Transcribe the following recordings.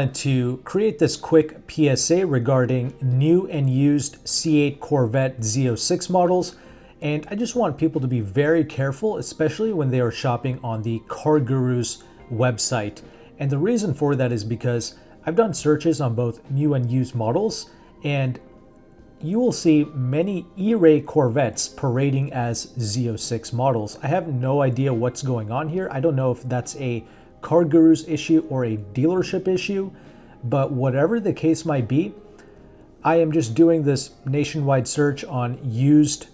To create this quick PSA regarding new and used C8 Corvette Z06 models, and I just want people to be very careful, especially when they are shopping on the Car Guru's website. And the reason for that is because I've done searches on both new and used models, and you will see many E-Ray Corvettes parading as Z06 models. I have no idea what's going on here. I don't know if that's a Car Guru's issue or a dealership issue, but whatever the case might be, I am just doing this nationwide search on used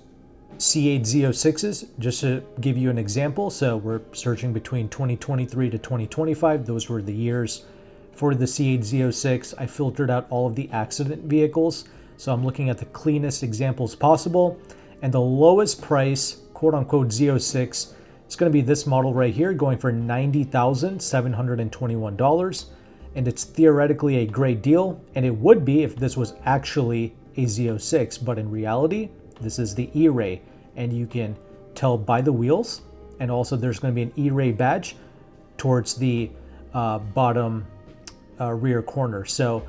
C8 Z06s just to give you an example. So we're searching between 2023 to 2025. Those were the years for the C8 Z06. I filtered out all of the accident vehicles, so I'm looking at the cleanest examples possible, and the lowest price quote-unquote Z06 it's going to be this model right here, going for $90,721, and it's theoretically a great deal, and it would be if this was actually a Z06, but in reality, this is the E-Ray, and you can tell by the wheels, and also there's going to be an E-Ray badge towards the bottom rear corner. So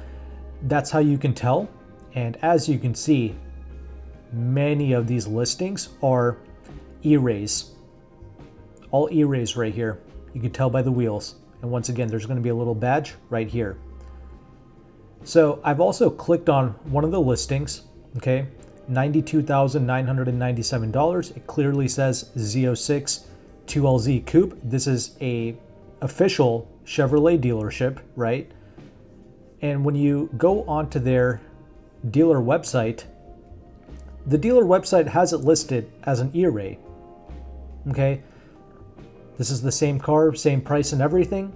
that's how you can tell, and as you can see, many of these listings are E-Rays. All E-Rays right here. You can tell by the wheels. And once again, there's going to be a little badge right here. So I've also clicked on one of the listings, okay? $92,997. It clearly says Z06 2LZ Coupe. This is a official Chevrolet dealership, right? And when you go onto their dealer website, the dealer website has it listed as an E-Ray, okay? This is the same car, same price and everything,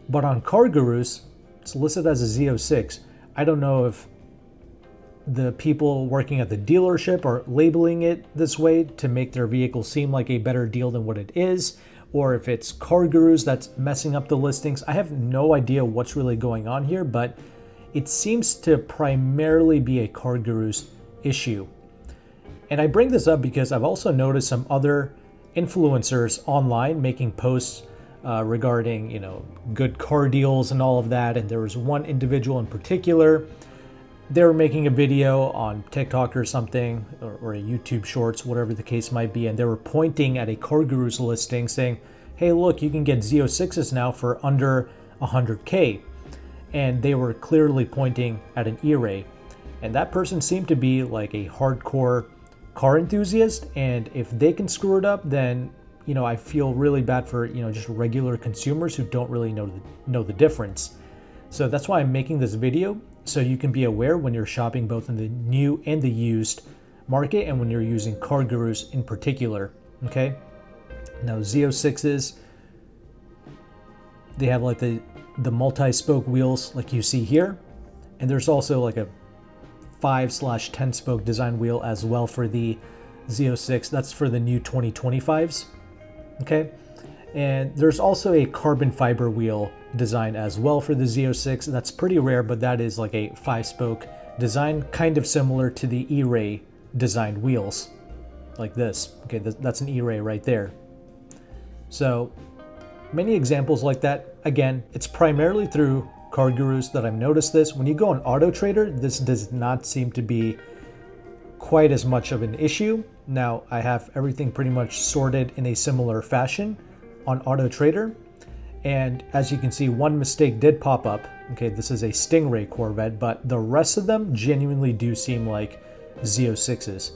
but on Car Guru's, it's listed as a Z06. I don't know if the people working at the dealership are labeling it this way to make their vehicle seem like a better deal than what it is, or if it's Car Guru's that's messing up the listings. I have no idea what's really going on here, but it seems to primarily be a Car Guru's issue. And I bring this up because I've also noticed some other influencers online making posts regarding, good car deals and all of that. And there was one individual in particular, they were making a video on TikTok or something, or a YouTube Shorts, whatever the case might be, and they were pointing at a Car Guru's listing saying, hey, look, you can get Z06s now for under 100K. And they were clearly pointing at an E-Ray. And that person seemed to be like a hardcore car enthusiast, and if they can screw it up, then I feel really bad for just regular consumers who don't really know the difference. So that's why I'm making this video, so you can be aware when you're shopping both in the new and the used market, and when you're using Car Guru's in particular. Okay, now Z06s, they have like the multi-spoke wheels like you see here, and there's also like a 5/10 spoke design wheel as well for the Z06. That's for the new 2025s. Okay, and there's also a carbon fiber wheel design as well for the Z06. That's pretty rare, but that is like a 5-spoke design, kind of similar to the E-Ray designed wheels like this. Okay, that's an E-Ray right there. So many examples like that. Again, it's primarily through Car Guru's that I've noticed this. When you go on AutoTrader, this does not seem to be quite as much of an issue. Now, I have everything pretty much sorted in a similar fashion on AutoTrader. And as you can see, one mistake did pop up. Okay, this is a Stingray Corvette, but the rest of them genuinely do seem like Z06s.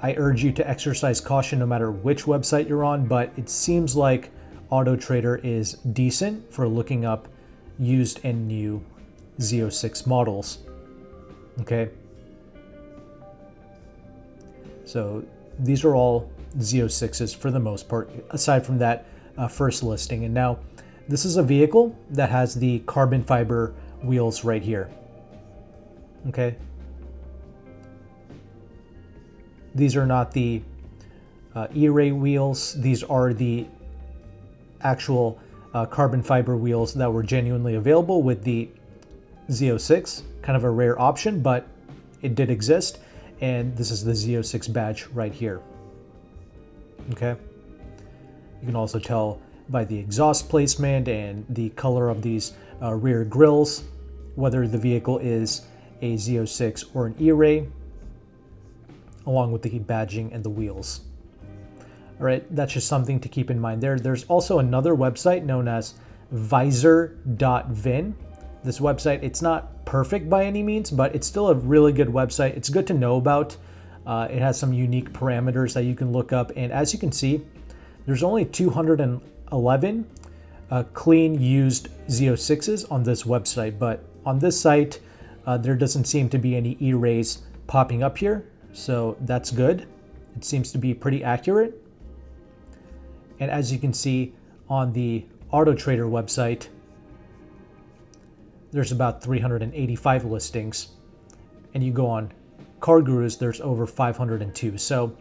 I urge you to exercise caution no matter which website you're on, but it seems like AutoTrader is decent for looking up used and new Z06 models. Okay, so these are all Z06s for the most part, aside from that first listing. And now this is a vehicle that has the carbon fiber wheels right here. Okay, these are not the E-Ray wheels. These are the actual carbon fiber wheels that were genuinely available with the Z06. Kind of a rare option, but it did exist. And this is the Z06 badge right here. Okay. You can also tell by the exhaust placement and the color of these rear grills, whether the vehicle is a Z06 or an E-Ray, along with the badging and the wheels. All right, that's just something to keep in mind there. There's also another website known as visor.vin. This website, it's not perfect by any means, but it's still a really good website. It's good to know about. It has some unique parameters that you can look up. And as you can see, there's only 211 clean used Z06s on this website. But on this site, there doesn't seem to be any E-Rays popping up here. So that's good. It seems to be pretty accurate. And as you can see on the AutoTrader website, there's about 385 listings. And you go on CarGurus, there's over 502. So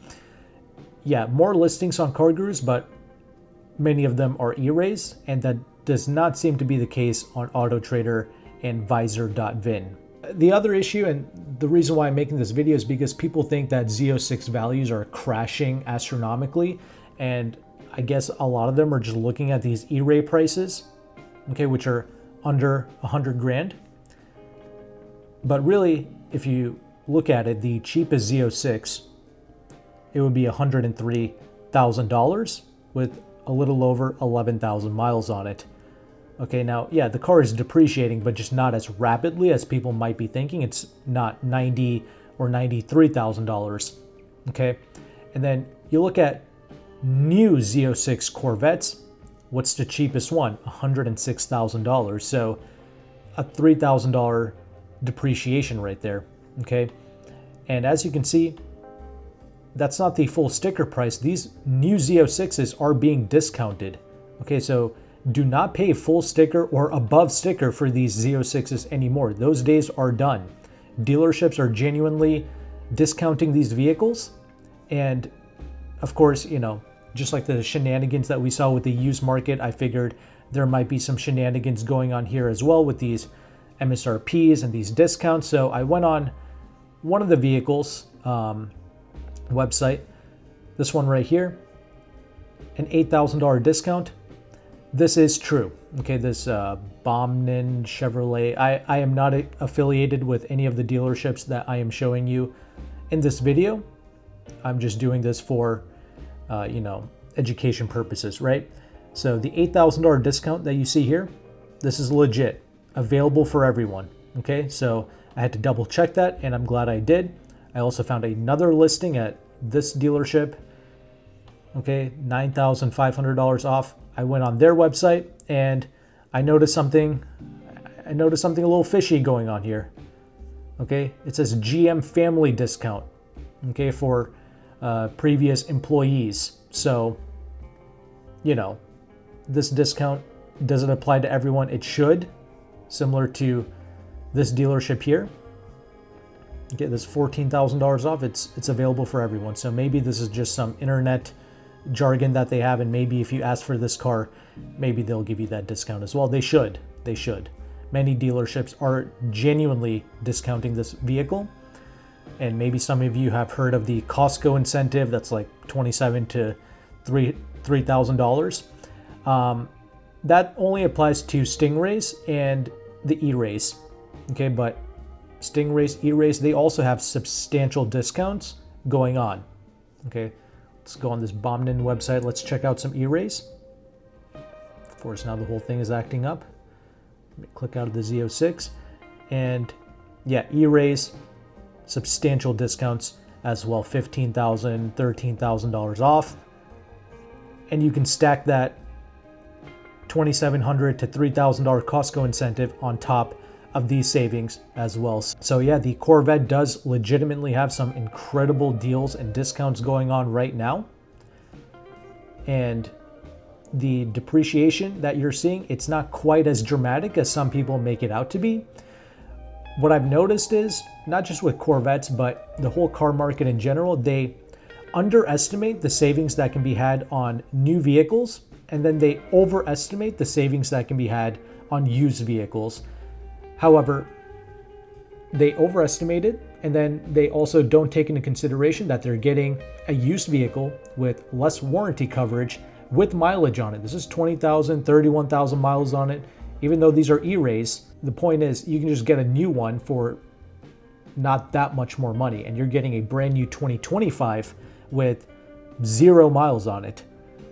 yeah, more listings on CarGurus, but many of them are E-Rays, and that does not seem to be the case on AutoTrader and visor.vin. The other issue, and the reason why I'm making this video, is because people think that Z06 values are crashing astronomically, and I guess a lot of them are just looking at these E-Ray prices, okay, which are under 100 grand. But really, if you look at it, the cheapest Z06, it would be $103,000 with a little over 11,000 miles on it. Okay, now, yeah, the car is depreciating, but just not as rapidly as people might be thinking. It's not $90,000 or $93,000. Okay, and then you look at new Z06 Corvettes. What's the cheapest one? $106,000. So a $3,000 depreciation right there. Okay, and as you can see, that's not the full sticker price. These new Z06s are being discounted. Okay, so do not pay full sticker or above sticker for these Z06s anymore. Those days are done. Dealerships are genuinely discounting these vehicles. And of course, you know, just like the shenanigans that we saw with the used market, I figured there might be some shenanigans going on here as well with these MSRPs and these discounts. So I went on one of the vehicles website, this one right here, an $8,000 discount. This is true. Okay, this Bomnin Chevrolet. I am not affiliated with any of the dealerships that I am showing you in this video. I'm just doing this for, you know, education purposes, right? So the $8,000 discount that you see here, this is legit, available for everyone. Okay, so I had to double check that, and I'm glad I did. I also found another listing at this dealership. Okay, $9,500 off. I went on their website and I noticed something. a little fishy going on here. Okay, it says GM family discount. Okay, for previous employees. So, you know, this discount doesn't apply to everyone. It should, similar to this dealership here. Okay, this $14,000 off. It's available for everyone. So maybe this is just some internet jargon that they have, and maybe if you ask for this car, maybe they'll give you that discount as well. They should. Many dealerships are genuinely discounting this vehicle. And maybe some of you have heard of the Costco incentive. That's like $2,700 to $3,000. That only applies to Stingrays and the E-Rays. Okay, but Stingrays, E-Rays, they also have substantial discounts going on. Okay, let's go on this Bomnin website. Let's check out some E-Rays. Of course, now the whole thing is acting up. Let me click out of the Z06. And yeah, E-Rays, substantial discounts as well. $15,000, $13,000 off. And you can stack that $2,700 to $3,000 Costco incentive on top of these savings as well. So yeah, the Corvette does legitimately have some incredible deals and discounts going on right now. And the depreciation that you're seeing, it's not quite as dramatic as some people make it out to be. What I've noticed is, not just with Corvettes, but the whole car market in general, they underestimate the savings that can be had on new vehicles, and then they overestimate the savings that can be had on used vehicles. However, they overestimate it, and then they also don't take into consideration that they're getting a used vehicle with less warranty coverage with mileage on it. This is 20,000, 31,000 miles on it. Even though these are E-Rays, the point is you can just get a new one for not that much more money, and you're getting a brand new 2025 with 0 miles on it.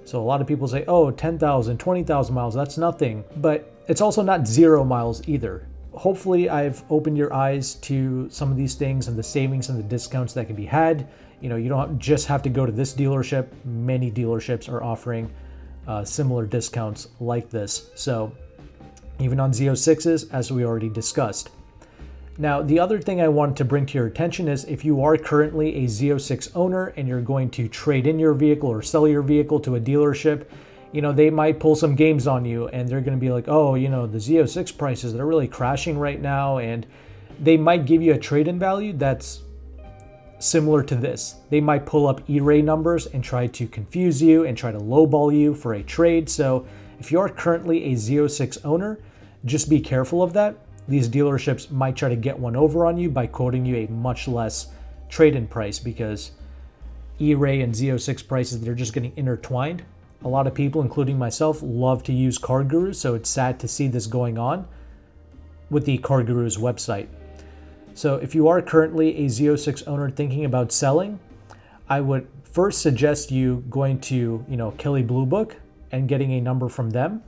So a lot of people say, oh, 10,000, 20,000 miles, that's nothing. But it's also not 0 miles either. Hopefully I've opened your eyes to some of these things and the savings and the discounts that can be had. You know, you don't just have to go to this dealership. Many dealerships are offering similar discounts like this. So even on Z06s, as we already discussed. Now, the other thing I wanted to bring to your attention is if you are currently a Z06 owner and you're going to trade in your vehicle or sell your vehicle to a dealership, you know, they might pull some games on you and they're going to be like, oh, you know, the Z06 prices, they're really crashing right now. And they might give you a trade-in value that's similar to this. They might pull up E-Ray numbers and try to confuse you and try to lowball you for a trade. So if you are currently a Z06 owner, just be careful of that. These dealerships might try to get one over on you by quoting you a much less trade-in price because E-Ray and Z06 prices, they're just getting intertwined. A lot of people, including myself, love to use Car Gurus, so it's sad to see this going on with the Car Gurus website. So if you are currently a Z06 owner thinking about selling, I would first suggest you going to, Kelley Blue Book and getting a number from them,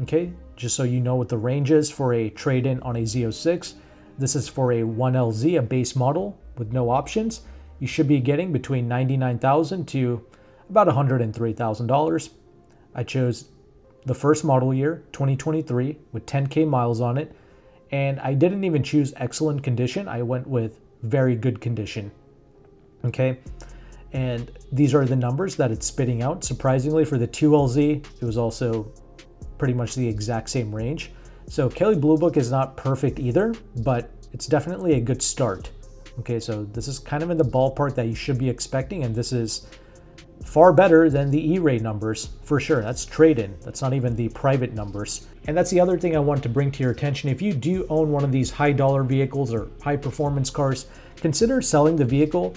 okay? Just so you know what the range is for a trade-in on a Z06. This is for a 1LZ, a base model with no options. You should be getting between $99,000 to about $103,000. I chose the first model year, 2023, with 10K miles on it. And I didn't even choose excellent condition. I went with very good condition. Okay. And these are the numbers that it's spitting out. Surprisingly, for the 2LZ, it was also pretty much the exact same range. So Kelley Blue Book is not perfect either, but it's definitely a good start. Okay, so this is kind of in the ballpark that you should be expecting, and this is far better than the E-Ray numbers, for sure. That's trade-in. That's not even the private numbers. And that's the other thing I want to bring to your attention. If you do own one of these high-dollar vehicles or high-performance cars, consider selling the vehicle,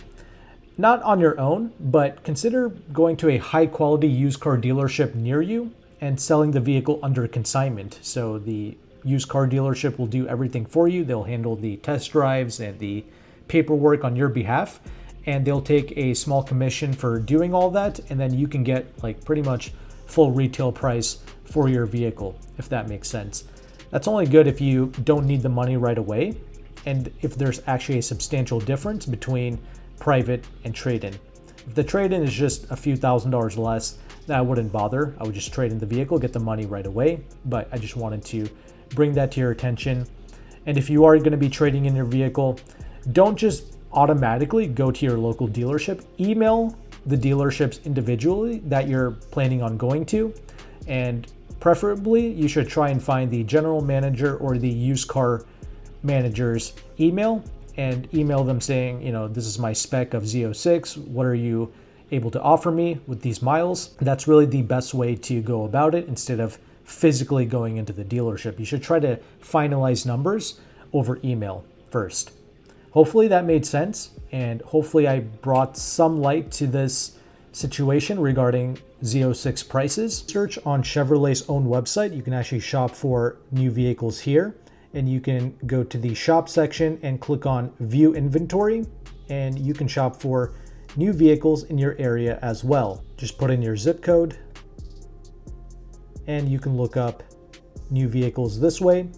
not on your own, but consider going to a high-quality used car dealership near you and selling the vehicle under consignment. So the used car dealership will do everything for you. They'll handle the test drives and the paperwork on your behalf, and they'll take a small commission for doing all that, and then you can get like pretty much full retail price for your vehicle, if that makes sense. That's only good if you don't need the money right away, and if there's actually a substantial difference between private and trade-in. If the trade-in is just a few $1,000s less, then I wouldn't bother. I would just trade in the vehicle, get the money right away, but I just wanted to bring that to your attention. And if you are going to be trading in your vehicle, don't just automatically go to your local dealership. Email the dealerships individually that you're planning on going to, and preferably you should try and find the general manager or the used car manager's email and email them saying, this is my spec of Z06. What are you able to offer me with these miles? That's really the best way to go about it instead of physically going into the dealership. You should try to finalize numbers over email first. Hopefully that made sense, and hopefully I brought some light to this situation regarding Z06 prices. Search on Chevrolet's own website. You can actually shop for new vehicles here, and you can go to the shop section and click on View Inventory, and you can shop for new vehicles in your area as well. Just put in your zip code, and you can look up new vehicles this way.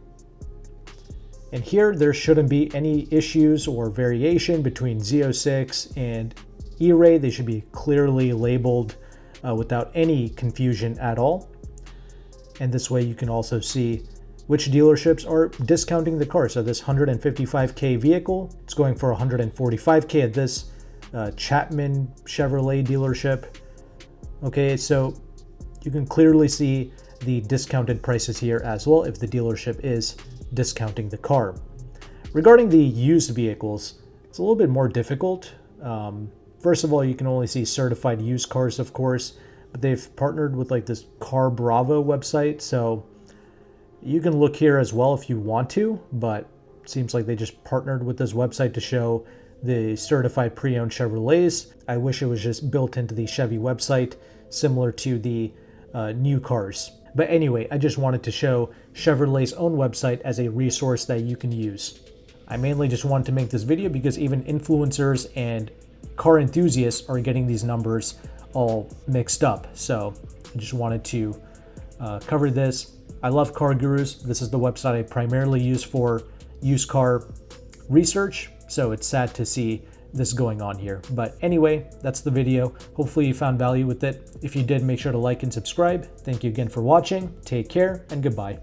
And here, there shouldn't be any issues or variation between Z06 and E-Ray. They should be clearly labeled without any confusion at all. And this way you can also see which dealerships are discounting the car. So this 155K vehicle, it's going for 145K at this Chapman Chevrolet dealership. Okay, so you can clearly see the discounted prices here as well if the dealership is discounting the car. Regarding the used vehicles, it's a little bit more difficult. First of all, you can only see certified used cars, of course, but they've partnered with like this Car Bravo website, so you can look here as well if you want to, but it seems like they just partnered with this website to show the certified pre-owned Chevrolets. I wish it was just built into the Chevy website, similar to the new cars. But anyway, I just wanted to show Chevrolet's own website as a resource that you can use. I mainly just wanted to make this video because even influencers and car enthusiasts are getting these numbers all mixed up. So I just wanted to cover this. I love Car Gurus. This is the website I primarily use for used car research. So it's sad to see this going on here. But anyway, that's the video. Hopefully you found value with it. If you did, make sure to like and subscribe. Thank you again for watching. Take care and goodbye.